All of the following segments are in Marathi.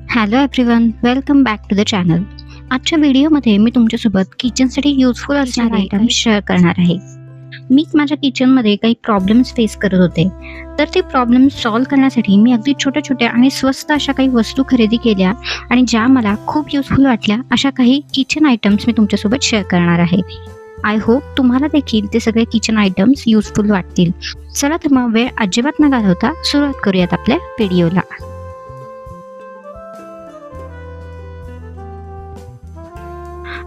Hello everyone, welcome back to the channel. आजच्या व्हिडिओमध्ये मी तुमच्यासोबत किचनसाठी युजफुल असणारे आयटम्स शेअर करणार आहे. मी माझ्या किचनमध्ये काही प्रॉब्लेम्स फेस करत होते, तर ते प्रॉब्लेम्स सॉल्व्ह करण्यासाठी मी अगदी छोट्या छोट्या आणि स्वस्त अशा काही वस्तू खरेदी केल्या आणि ज्या मला खूप युजफुल वाटल्या अशा काही किचन आयटम्स मी तुमच्यासोबत शेअर करणार आहे. आय होप तुम्हाला देखील ते सगळे किचन आयटम्स युजफुल वाटतील. चला तर मग वेळ अजिबात न घालवता सुरुवात करूयात आपल्या व्हिडिओला.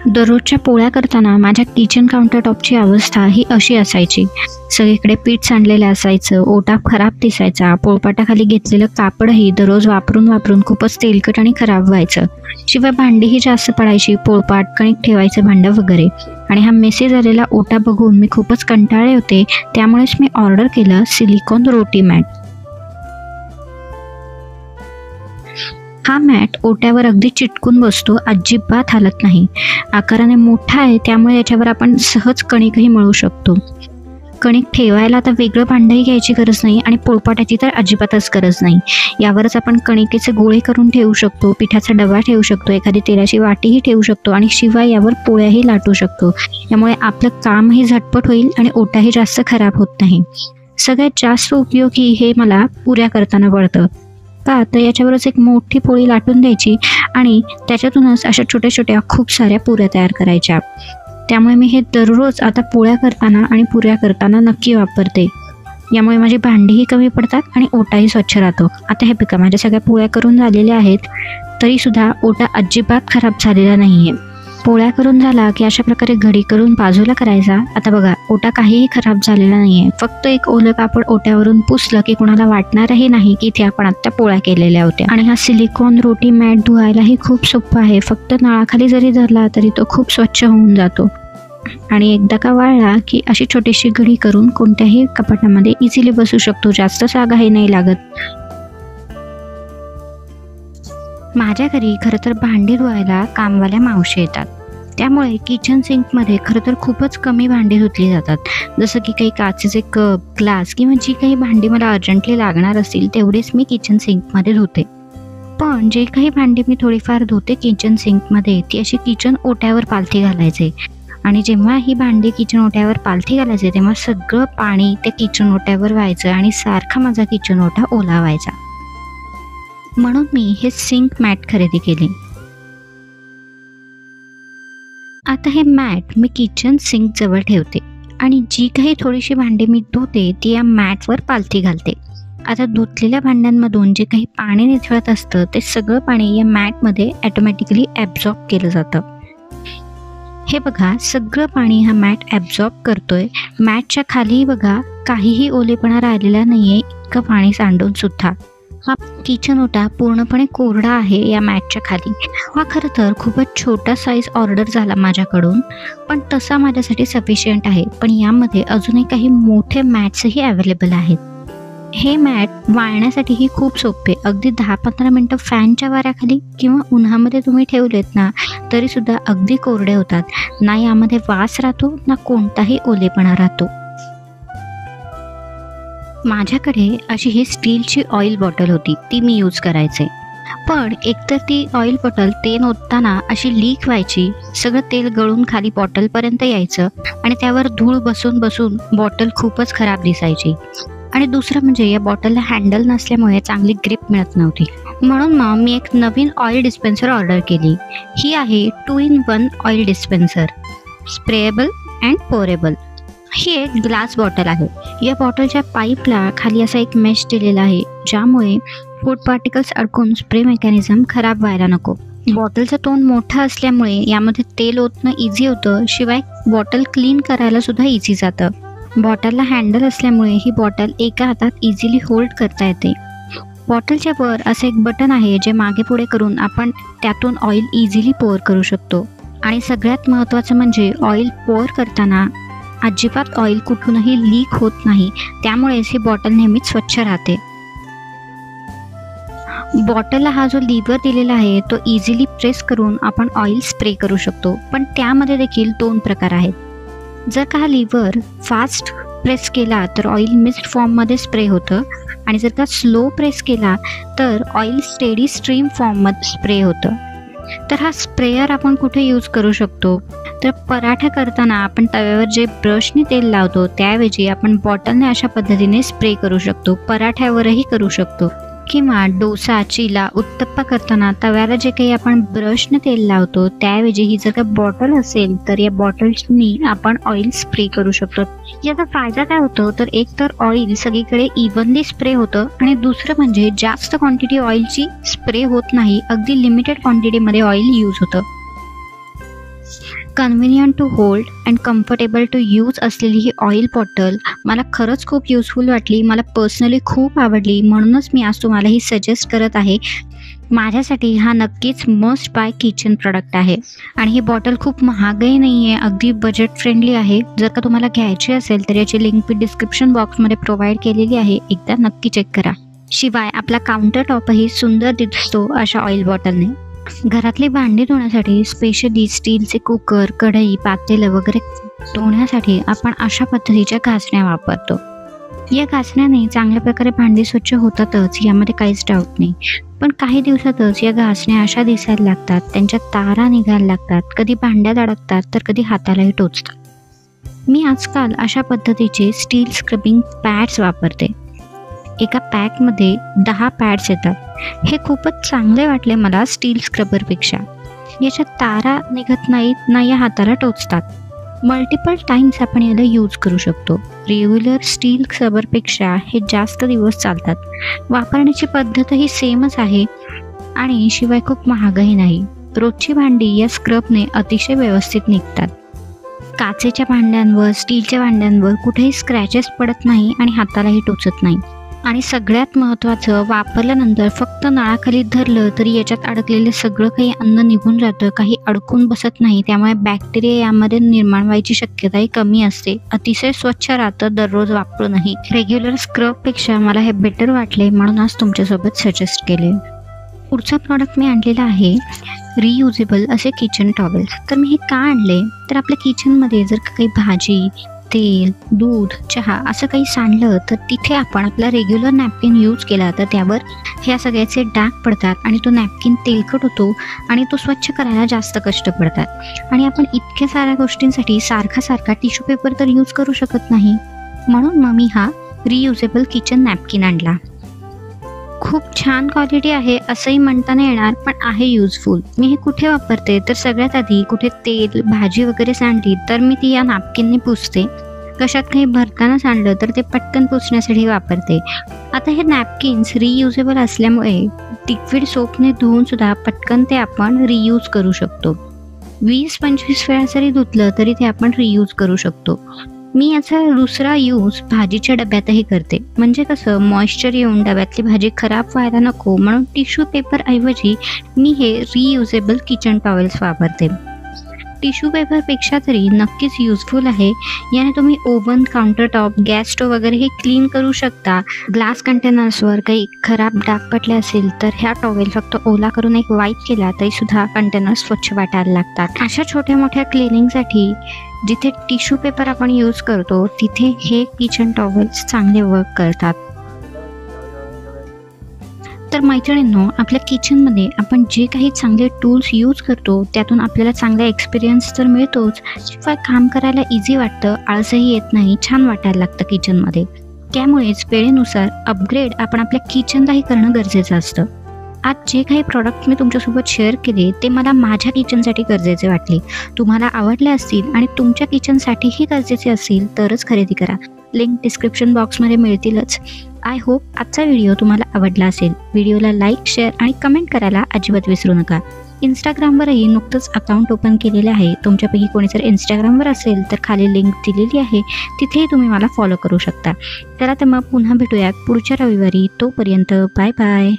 दररोजच्या पोळ्या करताना माझ्या किचन काउंटरटॉपची अवस्था ही अशी असायची. सगळीकडे पीठ सांडलेलं असायचं, ओटा खराब दिसायचा, पोळपाटाखाली घेतलेलं कापडही दररोज वापरून वापरून खूपच तेलकट आणि खराब व्हायचं. शिवाय भांडीही जास्त पडायची, पोळपाट कणिक ठेवायचं भांडं वगैरे. आणि हा मेसी झालेला ओटा बघून मी खूपच कंटाळले होते. त्यामुळेच मी ऑर्डर केलं सिलिकॉन रोटी मॅट. हा मॅट ओट्यावर अगदी चिटकून बसतो, अजिबात हालत नाही. आकाराने मोठा आहे त्यामुळे याच्यावर आपण सहज कणिकही मळू शकतो. कणिक ठेवायला आता वेगळं भांडंही घ्यायची गरज नाही आणि पोळपाटाची तर अजिबातच गरज नाही. यावरच आपण कणिकेचे गोळे करून ठेवू शकतो, पिठाचा डबा ठेवू शकतो, एखादी तेलाची वाटीही ठेवू शकतो आणि शिवाय यावर पोळ्याही लाटू शकतो. यामुळे आपलं कामही झटपट होईल आणि ओटाही जास्त खराब होत नाही. सगळ्यात जास्त उपयोगी हे मला पुऱ्या करताना पडतं. का तर याच्यावरच एक मोठी पोळी लाटून द्यायची आणि त्याच्यातूनच अशा छोट्या छोट्या खूप साऱ्या पुऱ्या तयार करायच्या. त्यामुळे मी हे दररोज आता पोळ्या करताना आणि पुऱ्या करताना नक्की वापरते. यामुळे माझी भांडीही कमी पडतात आणि ओटाही स्वच्छ राहतो. आता हे बघा, माझ्या सगळ्या पोळ्या करून झालेल्या आहेत तरीसुद्धा ओटा अजिबात खराब झालेला नाही आहे. पोळ्या करून झाला की अशा प्रकारे घडी करून बाजूला करायचा. आता बघा, ओटा काहीही खराब झालेला नाही आहे. फक्त एक ओलं कापड ओट्यावरून पुसलं की कोणाला वाटणारही नाही की इथे आपण आत्ता पोळ्या केलेल्या होत्या. आणि हा सिलिकॉन रोटी मॅट धुवायलाही खूप सोपा आहे. फक्त नळाखाली जरी धरला तरी तो खूप स्वच्छ होऊन जातो. आणि एकदा का वाळला की अशी छोटीशी घडी करून कोणत्याही कपाटामध्ये इझिली बसू शकतो. जास्त जागाही नाही लागत. माझ्या घरी खरं तर भांडी धुवायला कामवाल्या मावशी येतात. त्यामुळे किचन सिंकमध्ये खरं तर खूपच कमी भांडी धुतली जातात. जसं की काही काचेचे कप, ग्लास किंवा जी काही भांडी मला अर्जंटली लागणार असतील तेवढेच मी किचन सिंकमध्ये धुते. पण जे काही भांडी मी थोडीफार धुते किचन सिंकमध्ये ती अशी किचन ओट्यावर पालथी घालायचे. आणि जेव्हा ही भांडी किचन ओट्यावर पालथी घालायचे तेव्हा सगळं पाणी त्या किचन ओट्यावर व्हायचं आणि सारखा माझा किचन ओटा ओला व्हायचा. म्हणून मी हे सिंक मॅट खरेदी केले. आता हे मॅट मी किचन सिंक जवळ ठेवते आणि जी काही थोडीशी भांडी मी धुते ती या मॅटवर पालथी घालते. आता धुतलेल्या भांड्यांमधून जे काही पाणी निथळत असतं ते सगळं पाणी या मॅटमध्ये ऑटोमॅटिकली ॲब्झॉर्ब केलं जातं. हे बघा, सगळं पाणी हा मॅट ॲब्झॉर्ब करतोय. मॅटच्या खाली बघा, काहीही ओलेपणा राहिलेला नाहीये इतकं पाणी सांडून सुद्धा. हा किचन ओटा पूर्णपणे कोरडा आहे या मॅटच्या खाली. हा खरं तर खूपच छोटा साईज ऑर्डर झाला माझ्याकडून, पण तसा माझ्यासाठी सफिशियंट आहे. पण यामध्ये अजूनही काही मोठे मॅट्सही अवेलेबल आहेत. हे मॅट वाळण्यासाठीही खूप सोपे. अगदी 10-15 मिनटं फॅनच्या वाऱ्याखाली किंवा उन्हामध्ये तुम्ही ठेवलेत ना तरीसुद्धा अगदी कोरडे होतात. ना यामध्ये वास राहतो ना कोणताही ओलेपणा राहतो. माझ्याकडे अशी ही स्टीलची ऑइल बॉटल होती, ती मी यूज करायचे. पण एकतर ती ऑइल बॉटल तेल ओतताना अशी लीक व्हायची, सगळं तेल गळून खाली बॉटलपर्यंत यायचं आणि त्यावर धूळ बसून बसून बॉटल खूपच खराब दिसायची. आणि दुसरं म्हणजे या बॉटलला हँडल नसल्यामुळे चांगली ग्रिप मिळत नव्हती. म्हणून मग मी एक नवीन ऑइल डिस्पेन्सर ऑर्डर केली. ही आहे 2-in-1 ऑइल डिस्पेन्सर, स्प्रेएबल अँड पोरेबल. ही एक ग्लास बॉटल आहे. या बॉटलच्या पाईपला खाली असा एक मेश दिलेला आहे ज्यामुळे फूड पार्टिकल्स अडकून स्प्रे मेकॅनिझम खराब व्हायला नको. बॉटलचं तोंड मोठं असल्यामुळे यामध्ये तेल ओतणं इझी होतं. शिवाय बॉटल क्लीन करायला सुद्धा इझी जातं. बॉटलला हँडल असल्यामुळे ही बॉटल एका हातात इझिली होल्ड करता येते. बॉटलच्या वर असं एक बटन आहे जे मागे पुढे करून आपण त्यातून ऑइल इझिली पोअर करू शकतो. आणि सगळ्यात महत्त्वाचं म्हणजे ऑइल पोअर करताना अजिबात ऑइल कुठूनही लीक होत नाही. त्यामुळेच ही बॉटल नेहमीच स्वच्छ राहते. बॉटलला हा जो लिव्हर दिलेला आहे तो इझिली प्रेस करून आपण ऑइल स्प्रे करू शकतो. पण त्यामध्ये देखील 2 प्रकार आहेत. जर का हा लिव्हर फास्ट प्रेस केला तर ऑइल मिस्ट फॉर्ममध्ये स्प्रे होतं आणि जर का स्लो प्रेस केला तर ऑइल स्टेडी स्ट्रीम फॉर्ममध्ये स्प्रे होतं. तर हा स्प्रेयर आपण कुठे यूज करू शकतो, तर पराठा करताना आपण तव्यावर जे ब्रशने तेल लावतो त्याऐवजी आपण बॉटलने अशा पद्धतीने स्प्रे करू शकतो. पराठ्यावरही करू शकतो. किंवा डोसा, चिला, उत्तप्पा करताना तव्याला जे काही आपण ब्रशने तेल लावतो त्याऐवजी ही जर का बॉटल असेल तर या बॉटल्सनी आपण ऑइल स्प्रे करू शकतो. याचा फायदा काय होतो, तर एक तर ऑइल सगळीकडे इव्हनली स्प्रे होतं आणि दुसरं म्हणजे जास्त क्वांटिटी ऑइलची स्प्रे होत नाही. अगदी लिमिटेड क्वांटिटीमध्ये ऑइल यूज होतं. Convenient to hold and comfortable to use असलेली ही ऑइल बॉटल मला खरंच खूप युजफुल वाटली. मला पर्सनली खूप आवडली, म्हणूनच मी आज तुम्हाला ही सजेस्ट करत आहे. माझ्यासाठी हा नक्कीच मस्ट बाय किचन प्रोडक्ट आहे. आणि ही बॉटल खूप महागही नाही आहे, अगदी बजेट फ्रेंडली आहे. जर का तुम्हाला घ्यायची असेल तर याची लिंक मी डिस्क्रिप्शन बॉक्समध्ये प्रोव्हाइड केलेली आहे, एकदा नक्की चेक करा. शिवाय आपला काउंटर टॉपही सुंदर दिसतो अशा ऑइल बॉटलने. घरातली भांडी धुण्यासाठी स्पेशली स्टीलचे कुकर, कढई, पातेलं वगैरे धुण्यासाठी आपण अशा पद्धतीच्या घासण्या वापरतो. या घासण्याने चांगल्या प्रकारे भांडी स्वच्छ होतातच, यामध्ये काहीच डाऊट नाही. पण काही दिवसातच या घासण्या अशा दिसायला लागतात, त्यांच्या तारा निघायला लागतात, कधी भांड्यात अडकतात तर कधी हातालाही टोचतात. मी आजकाल अशा पद्धतीचे स्टील स्क्रबिंग पॅड्स वापरते. एका पॅकमध्ये 10 पॅड्स येतात. हे खूपच चांगले वाटले मला स्टील स्क्रबरपेक्षा. याच्या तारा निघत नाहीत ना या हाताला टोचतात. मल्टिपल टाइम्स आपण याला यूज करू शकतो. रेग्युलर स्टील स्क्रबरपेक्षा हे जास्त दिवस चालतात. वापरण्याची पद्धतही सेमच आहे आणि शिवाय खूप महागही नाही. रोजची भांडी या स्क्रबने अतिशय व्यवस्थित निघतात. काचेच्या भांड्यांवर, स्टीलच्या भांड्यांवर कुठेही स्क्रॅचेस पडत नाही आणि हातालाही टोचत नाही. आणि सगळ्यात महत्त्वाचं, वापरल्यानंतर फक्त नळाखाली धरलं तरी याच्यात अडकलेलं सगळं काही अन्न निघून जातं, काही अडकून बसत नाही. त्यामुळे बॅक्टेरिया यामध्ये निर्माण व्हायची शक्यताही कमी असते. अतिशय स्वच्छ राहतं दररोज वापरूनही. रेग्युलर स्क्रबपेक्षा मला हे बेटर वाटले, म्हणून आज तुमच्यासोबत सजेस्ट केले. पुढचा प्रॉडक्ट मी आणलेला आहे रियुजेबल असे किचन टॉवेल्स. तर मी हे का आणले, तर आपल्या किचनमध्ये जर काही भाजी, तेल, दूध, चहा असं काही सांडलं तर तिथे आपण आपला रेग्युलर नॅपकिन यूज केला तर त्यावर ह्या सगळ्याचे डाग पडतात आणि तो नॅपकिन तेलकट होतो आणि तो स्वच्छ करायला जास्त कष्ट पडतात. आणि आपण इतक्या साऱ्या गोष्टींसाठी सारखा टिश्यू पेपर तर यूज करू शकत नाही. म्हणून मग मी हा रियुजेबल किचन नॅपकिन आणला. खूप छान क्वालिटी आहे असंही म्हणता नाही येणार, पण आहे युजफुल. मी हे कुठे वापरते, तर सगळ्यात आधी कुठे तेल, भाजी वगैरे सांडली तर मी ती या नॅपकिनने पुसते. कशात काही भरताना सांडलं तर ते पटकन पुसण्यासाठी वापरते. आता हे नॅपकिन्स रियुजेबल असल्यामुळे लिक्विड सोपने धुवून सुद्धा पटकन ते आपण रियूज करू शकतो. 20-25 वेळा जरी धुतलं तरी ते आपण रियूज करू शकतो. मी याचा दुसरा यूज भाजीच्या डब्यातही करते. म्हणजे कसं, मॉइश्चर येऊन डब्यातली भाजी खराब व्हायला नको म्हणून टिश्यू पेपर ऐवजी मी हे रियुजेबल किचन टॉवेल्स वापरते. टिश्यू पेपरपेक्षा तरी नक्कीच युजफुल आहे. याने तुम्ही ओव्हन, काउंटरटॉप, गॅस स्टोव्ह वगैरे हे क्लीन करू शकता. ग्लास कंटेनर्सवर काही खराब डाग पडले असेल तर ह्या टॉवेल फक्त ओला करून एक वाईप केला तरी सुद्धा कंटेनर स्वच्छ वाटायला लागतात. अशा छोट्या मोठ्या क्लिनिंगसाठी जिथे टिश्यू पेपर आपण यूज करतो तिथे हे किचन टॉवेल्स चांगले वर्क करतात. तर मैत्रिणींनो, आपल्या किचनमध्ये आपण जे काही चांगले टूल्स यूज करतो त्यातून आपल्याला चांगला एक्सपिरियन्स तर मिळतोच, शिवाय काम करायला इझी वाटतं, आळसही येत नाही, छान वाटायला लागतं किचनमध्ये. त्यामुळेच वेळेनुसार अपग्रेड आपण आपल्या किचनलाही करणं गरजेचं असतं. आज जे काही प्रॉडक्ट मी तुमच्यासोबत शेअर केले ते मला माझ्या किचनसाठी गरजेचे वाटले. तुम्हाला आवडले असतील आणि तुमच्या किचनसाठीही गरजेचे असतील तरच खरेदी करा. लिंक डिस्क्रिप्शन बॉक्समध्ये मिळतीलच. आय होप आजचा व्हिडिओ तुम्हाला आवडला असेल. व्हिडिओला लाईक, शेअर आणि कमेंट करायला अजिबात विसरू नका. इंस्टाग्रामवरही नुकतंच अकाउंट ओपन केलेलं आहे. तुमच्यापैकी कोणी जर इंस्टाग्रामवर असेल तर खाली लिंक दिलेली आहे, तिथेही तुम्ही मला फॉलो करू शकता. चला तर मग पुन्हा भेटूयात पुढच्या रविवारी. तोपर्यंत बाय बाय.